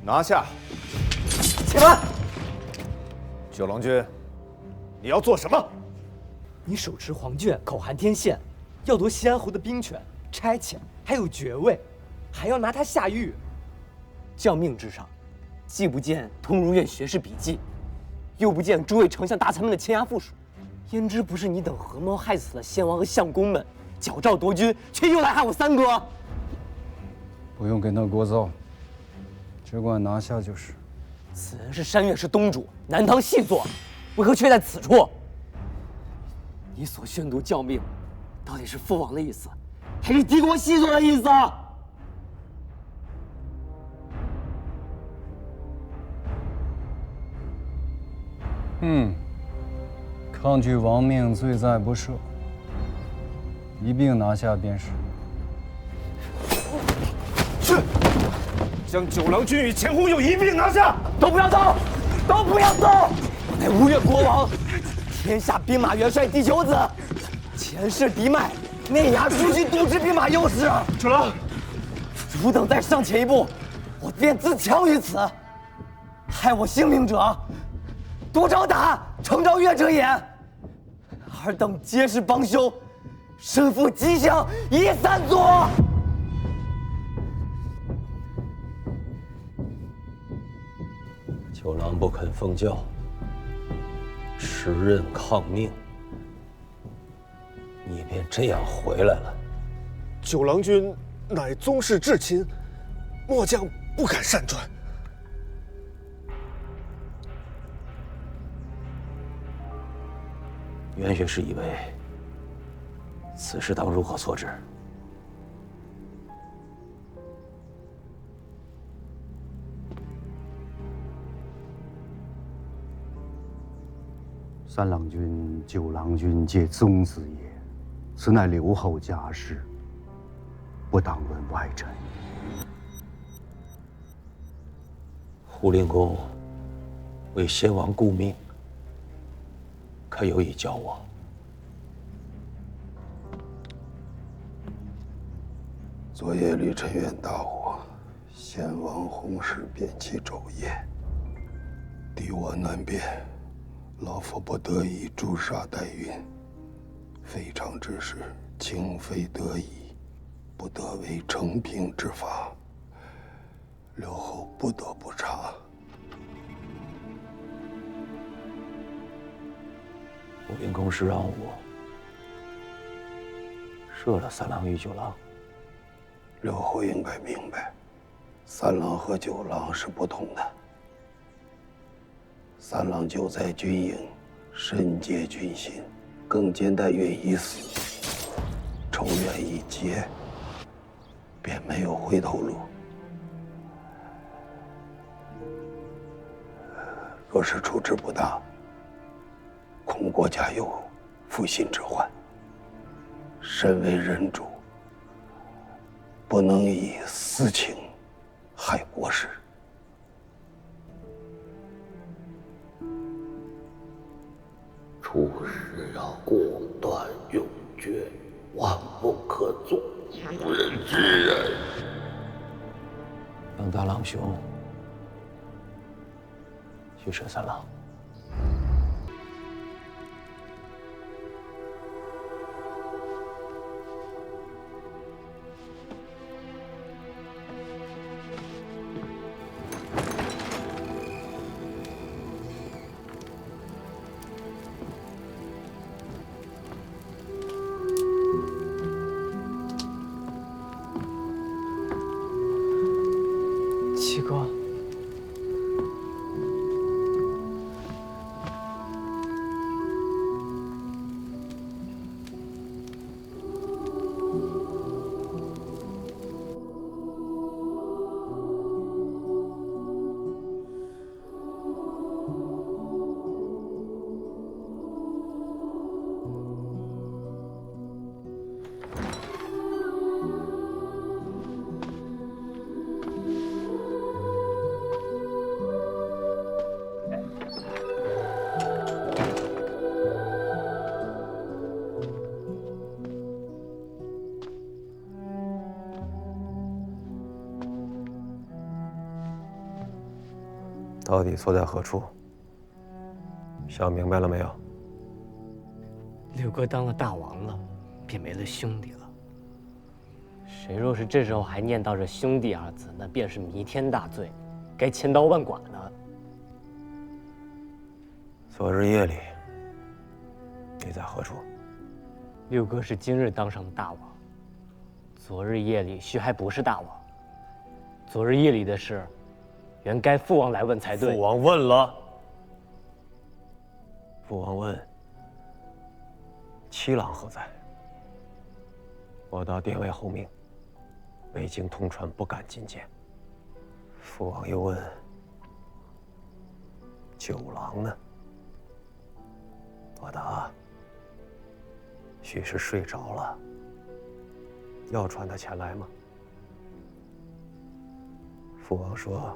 拿下！且慢！九郎君，你要做什么？你手持黄卷，口含天线，要夺西安侯的兵权、差遣，还有爵位，还要拿他下狱。将命之上，既不见通儒院学士笔记，又不见诸位丞相大臣们的签押附属，焉知不是你等合谋害死了先王和相公们，矫诏夺军，却又来害我三哥？不用跟他聒噪，只管拿下就是。此人是山岳氏东主，南唐细作，为何却在此处？你所宣读教命，到底是父王的意思，还是敌国细作的意思？抗拒王命，罪在不赦，一并拿下便是。是，将九郎君与钱弘佑一并拿下！都不要走，都不要走！我乃吴越国王，天下兵马元帅嫡九子，前世嫡脉，内衙出去督知兵马右使。九郎，汝等再上前一步，我便自强于此。害我性命者，独招打，诚招越者也。尔等皆是帮凶，身负吉祥，一散作。九郎不肯奉教，持刃抗命，你便这样回来了。九郎君乃宗室至亲，末将不敢擅传。袁学士以为此事当如何所指？三郎君、九郎君皆宗子也，此乃刘后家事，不当问外臣。胡令公为先王顾命，可有意教我？昨夜李晨院大火，先王洪氏便起昼夜，敌我难辨，老夫不得已诛杀代孕，非常之事，情非得已，不得为成平之法，刘后不得不查。胡令公是让我射了三郎与九郎。刘后应该明白，三郎和九郎是不同的。三郎久在军营，深结军心，更兼待愿一死，仇怨一结，便没有回头路。若是处置不当，恐国家有负心之患。身为人主，不能以私情害国事。处事要果断勇决，万不可纵，无人之人。杨大郎兄，去射三郎。七哥，到底错在何处？想明白了没有？六哥当了大王了，便没了兄弟了。谁若是这时候还念叨着兄弟二字，那便是弥天大罪，该千刀万剐的。昨日夜里，你在何处？六哥是今日当上的大王，昨日夜里须还不是大王。昨日夜里的事，原该父王来问才对。父王问了。父王问：七郎何在？我到殿外候命，未经通传，不敢觐见。父王又问：九郎呢？我答：许是睡着了。要传他前来吗？父王说：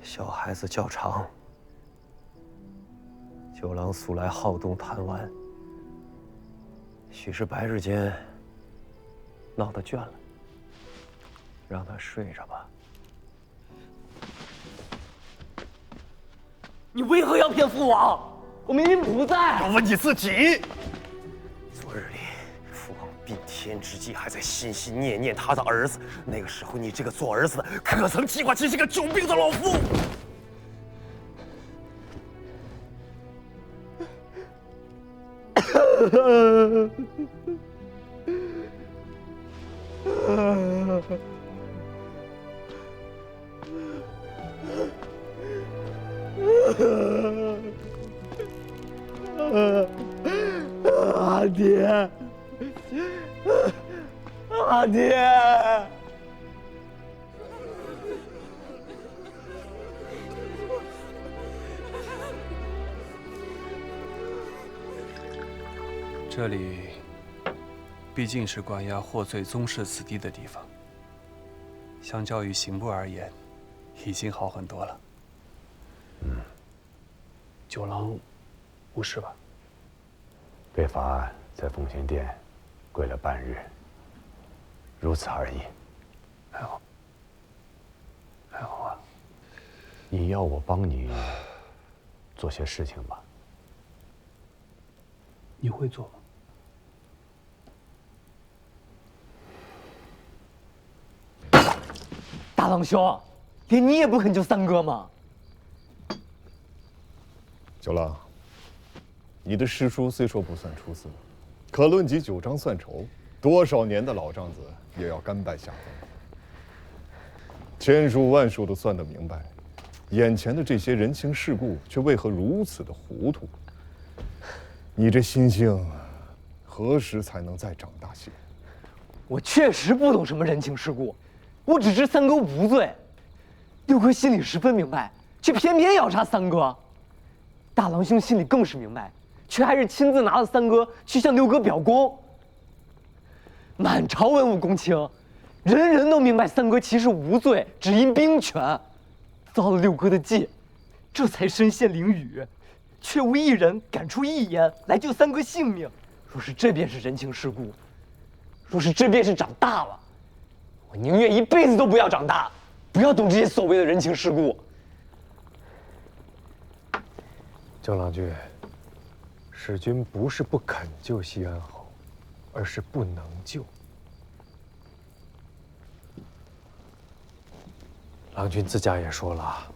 小孩子较长。九郎素来好动贪玩，许是白日间闹得倦了，让他睡着吧。你为何要骗父王？我明明不在。要问你自己。昨日里，父王并天之际还在心心念念他的儿子，那个时候你这个做儿子的，可曾记挂起这个久病的老父？阿爹，阿爹！这里毕竟是关押获罪宗室子弟的地方，相较于刑部而言，已经好很多了。九郎无事吧？被罚在奉贤殿跪了半日，如此而已。还好，还好啊。你要我帮你做些事情吧？你会做吗？大郎兄，连你也不肯救三哥吗？九郎，你的师叔虽说不算出色，可论及九章算筹，多少年的老账子也要甘拜下风。千数万数都算得明白，眼前的这些人情世故却为何如此的糊涂？你这心性，何时才能再长大些？我确实不懂什么人情世故，我只知三哥无罪。六哥心里十分明白，却偏偏要杀三哥。大郎兄心里更是明白，却还是亲自拿了三哥去向六哥表功。满朝文武公卿，人人都明白三哥其实无罪，只因兵权，遭了六哥的忌，这才身陷囹圄，却无一人敢出一言来救三哥性命。若是这便是人情世故，若是这便是长大了，我宁愿一辈子都不要长大，不要懂这些所谓的人情世故。九郎君，使君不是不肯救西安侯，而是不能救。郎君自家也说了，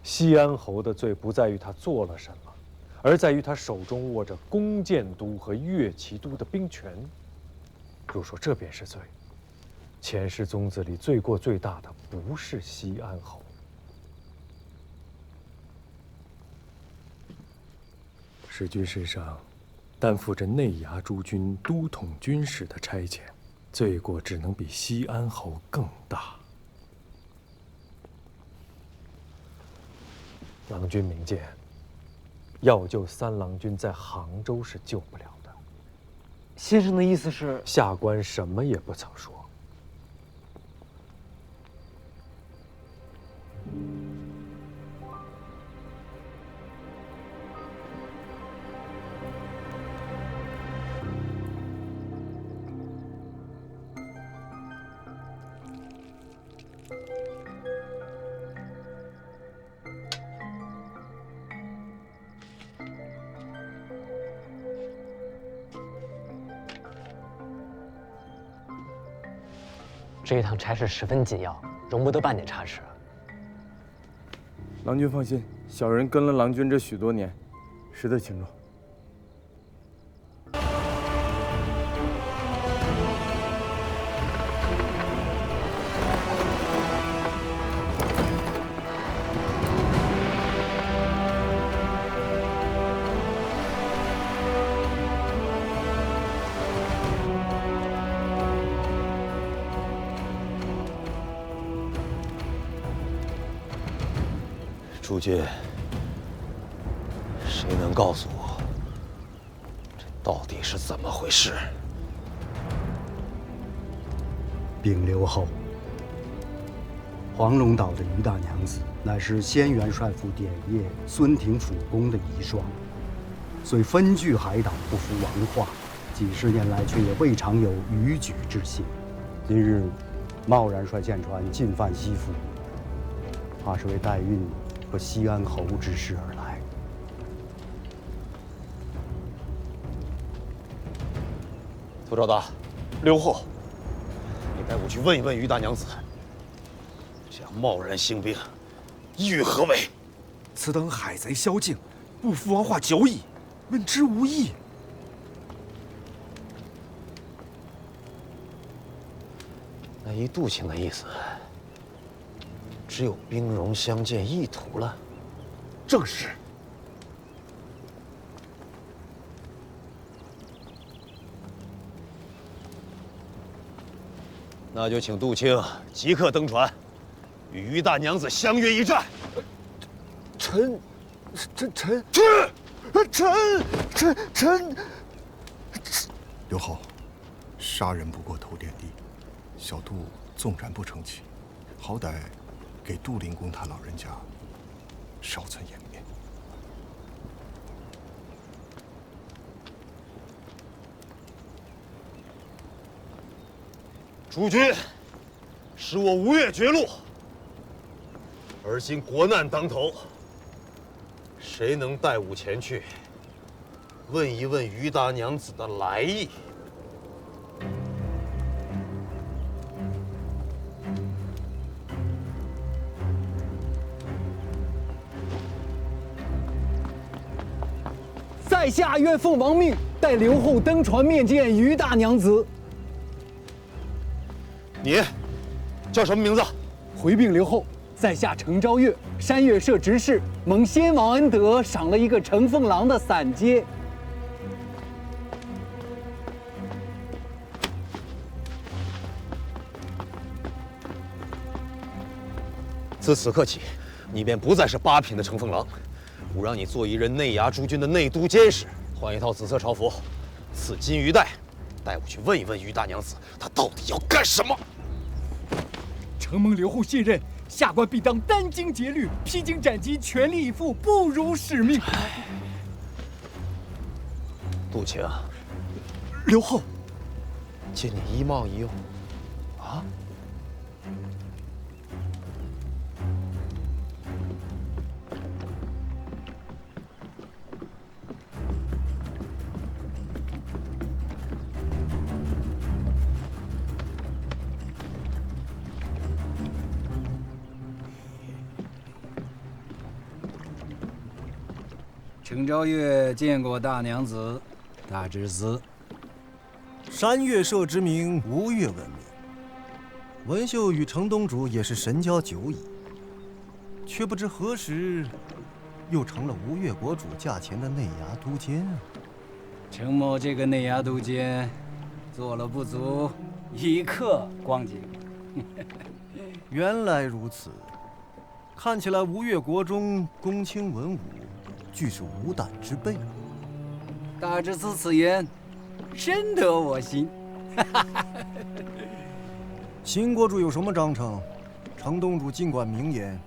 西安侯的罪不在于他做了什么，而在于他手中握着弓箭都和乐骑都的兵权。若说这便是罪，前世宗子里罪过最大的不是西安侯。使君身上担负着内衙诸军都统军事的差遣，罪过只能比西安侯更大。郎君明鉴，要救三郎君在杭州是救不了的。先生的意思是，下官什么也不曾说。这一趟差事十分紧要，容不得半点差池。郎君放心，小人跟了郎君这许多年，识得轻重。诸君，谁能告诉我，这到底是怎么回事？禀刘后，黄龙岛的于大娘子乃是先元帅府典业孙廷辅公的遗孀，虽分据海岛，不服王化，几十年来却也未尝有逾矩之心。今日贸然率舰船进犯西府，怕是为代运和西安侯之事而来。涂昭达，刘后，你带我去问一问于大娘子，这样贸然兴兵，意欲何为？此等海贼宵禁，不服王化久矣，问之无益。那依杜卿的意思，只有兵戎相见意图了。正是。那就请杜卿即刻登船，与于大娘子相约一战。臣刘后，杀人不过头点地，小杜纵然不成器，好歹给杜灵公他老人家稍存颜面。诸君，使我吴越绝路，而今国难当头，谁能带吾前去，问一问于大娘子的来意？在下愿奉王命，带刘后登船面见于大娘子。你叫什么名字？回禀刘后，在下程昭月，山岳社执事，蒙先王恩德，赏了一个乘风郎的伞阶。自此刻起，你便不再是8品的乘风郎，吾让你做一任内衙诸军的内都监使，换一套紫色朝服，赐金鱼带，带我去问一问于大娘子，她到底要干什么？承蒙刘后信任，下官必当殚精竭虑，披荆斩棘，全力以赴，不辱使命。杜卿，刘后，借你一冒一用，啊？程昭月见过大娘子，大侄子。山岳社之名，吴越闻名。文秀与程东主也是神交久矣，却不知何时又成了吴越国主驾前的内衙都监啊！程某这个内衙都监，做了不足1刻光景。原来如此，看起来吴越国中公卿文武，俱是无胆之辈。大侄子此言，深得我心。秦国主有什么章程，程东主尽管明言。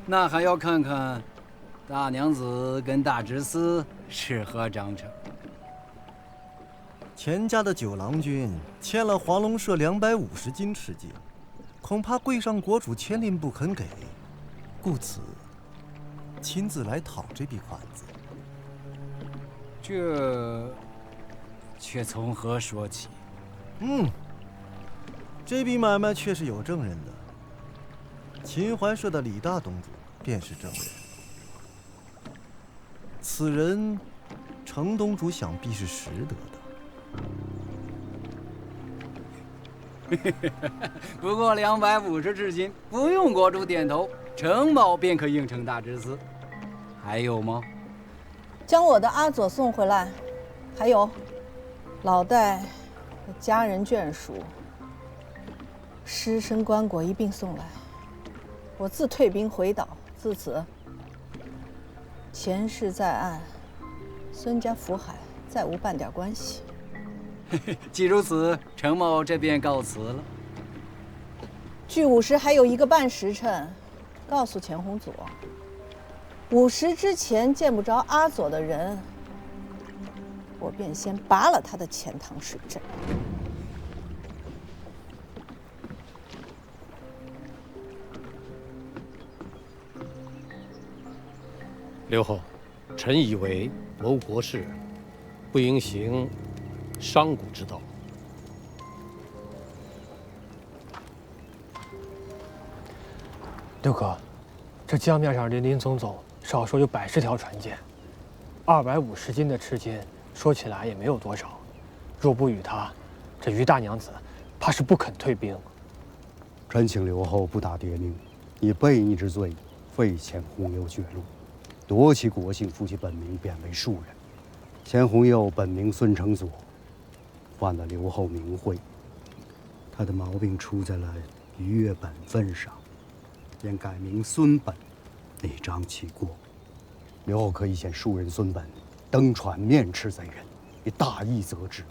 那还要看看大娘子跟大侄子是何章程。钱家的九郎君欠了黄龙社250金赤金，恐怕贵上国主千令不肯给，故此亲自来讨这笔款子。这却从何说起？这笔买卖确实有证人的，秦淮社的李大东主便是证人。此人，程东主想必是识得的。不过250赤金，不用国主点头，程某便可应承大之词。还有吗？将我的阿佐送回来，还有老戴和家人眷属、尸身棺椁一并送来。我自退兵回岛，自此前世在岸，孙家福海再无半点关系。既如此，程某这便告辞了。距午时还有1个半时辰，告诉钱洪佐，5时之前见不着阿佐的人，我便先拔了他的钱塘水阵。刘后，臣以为谋国事，不应行商贾之道。六哥，这江面上林林总总，少说有100-10条船舰，250斤的赤金，说起来也没有多少。若不与他，这于大娘子怕是不肯退兵。臣请刘后不打迭命，以悖逆之罪，废钱弘佑爵禄，夺其国姓，复其本名，贬为庶人。钱弘佑本名孙承佐，犯了刘后名讳，他的毛病出在了逾越本分上，便改名孙本，以彰其过。刘后可以遣庶人孙本登船面斥贼人，以大义责之，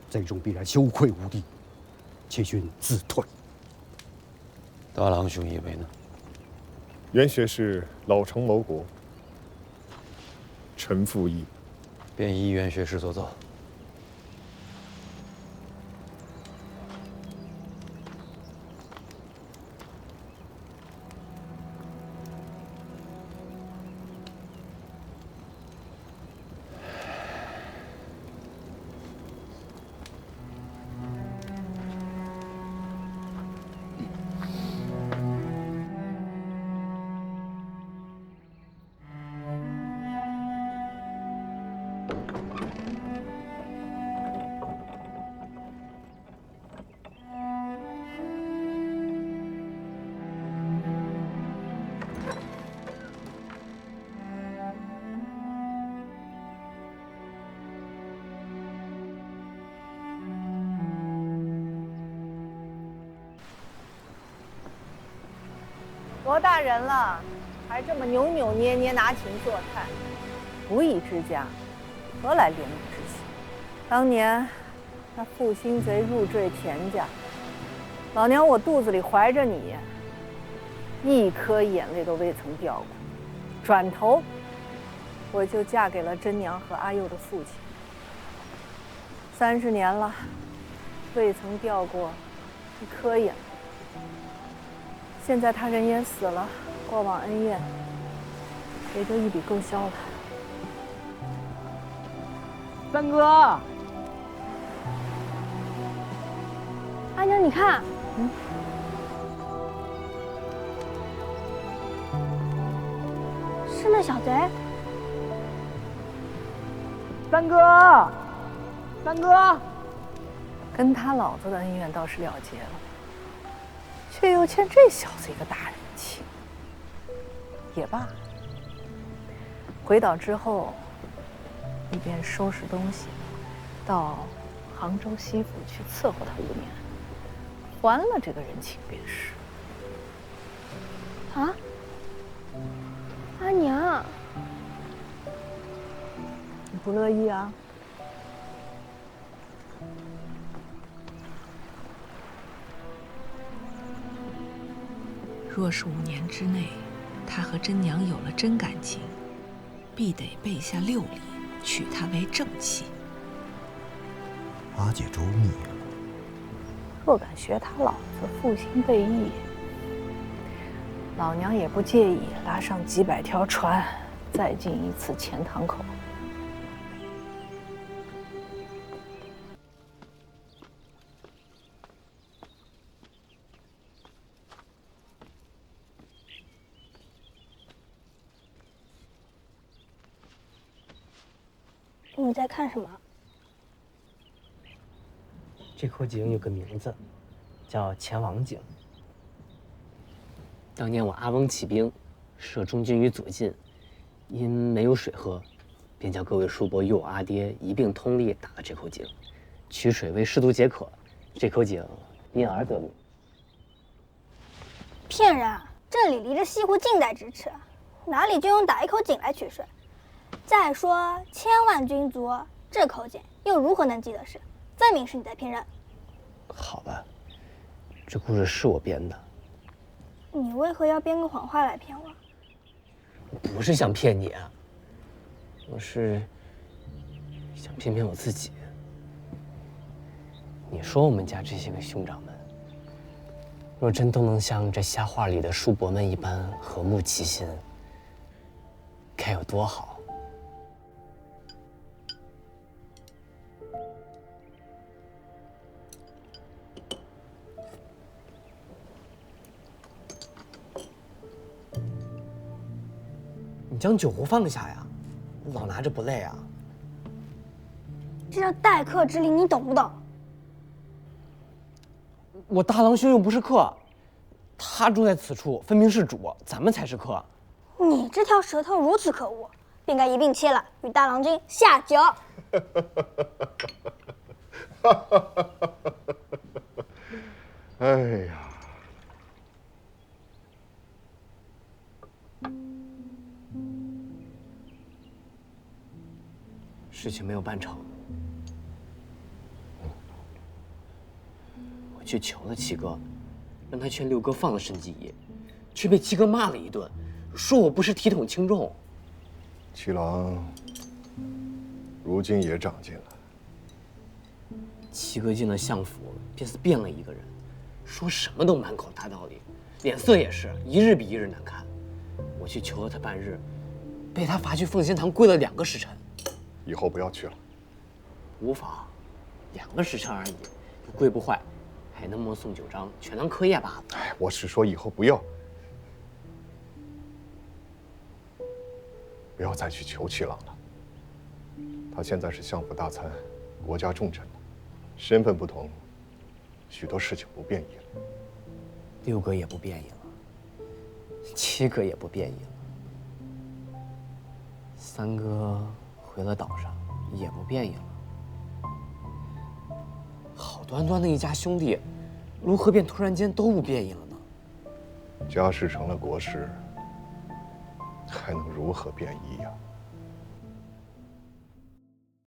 贼众必然羞愧无地，且君自退。大郎兄以为呢？袁学士老成谋国，臣附议。便依袁学士所奏。多大人了，还这么扭扭捏捏拿琴做菜，无以之家，何来怜悯之心？当年那负心贼入赘田家，老娘我肚子里怀着你，一颗眼泪都未曾掉过。转头我就嫁给了真娘和阿佑的父亲，30年了，未曾掉过一颗眼泪。现在他人也死了，过往恩怨也就一笔勾销了。三哥，阿娘，你看，是那小贼。三哥，三哥，跟他老子的恩怨倒是了结了。却又欠这小子一个大人情，也罢。回岛之后，你便收拾东西，到杭州西府去伺候他5年，还了这个人情便是。啊，阿娘，你不乐意啊？若是5年之内，他和真娘有了真感情，必得备下6礼，娶她为正妻。阿姐周密了。若敢学他老子负心背义，老娘也不介意拉上几百条船，再进一次钱塘口。你在看什么？这口井有个名字，叫前王井。当年我阿翁起兵，摄中军于左近，因没有水喝，便叫各位叔伯与我阿爹一并通力打了这口井，取水为士卒解渴，这口井因而得名。骗人！这里离着西湖近在咫尺，哪里就用打一口井来取水？再说千万军卒，这口井又如何能记得是？分明是你在骗人。好吧，这故事是我编的。你为何要编个谎话来骗我？我不是想骗你啊，我是想骗骗我自己。你说我们家这些个兄长们，若真都能像这瞎话里的叔伯们一般和睦齐心，该有多好！你将酒壶放下呀，老拿着不累啊？这叫待客之礼，你懂不懂？我大郎兄又不是客，他住在此处，分明是主，咱们才是客。你这条舌头如此可恶，便该一并切了，与大郎君下酒。哎呀！事情没有办成，我去求了七哥，让他劝六哥放了申继业，却被七哥骂了一顿，说我不是体统轻重。七郎如今也长进了。七哥进了相府，便是变了一个人，说什么都满口大道理，脸色也是一日比一日难看。我去求了他半日，被他罚去奉仙堂跪了2个时辰。以后不要去了。无妨，2个时辰而已，又跪不坏，还能默诵9章，全当课业罢了。哎，我是说以后不要再去求七郎了。他现在是相府大参，国家重臣，身份不同，许多事情不便宜了。六哥也不便宜了，7哥也不便宜了，3哥回了岛上也不便宜了。好端端的一家兄弟，如何便突然间都不便宜了呢？家事成了国事，还能如何便宜呀？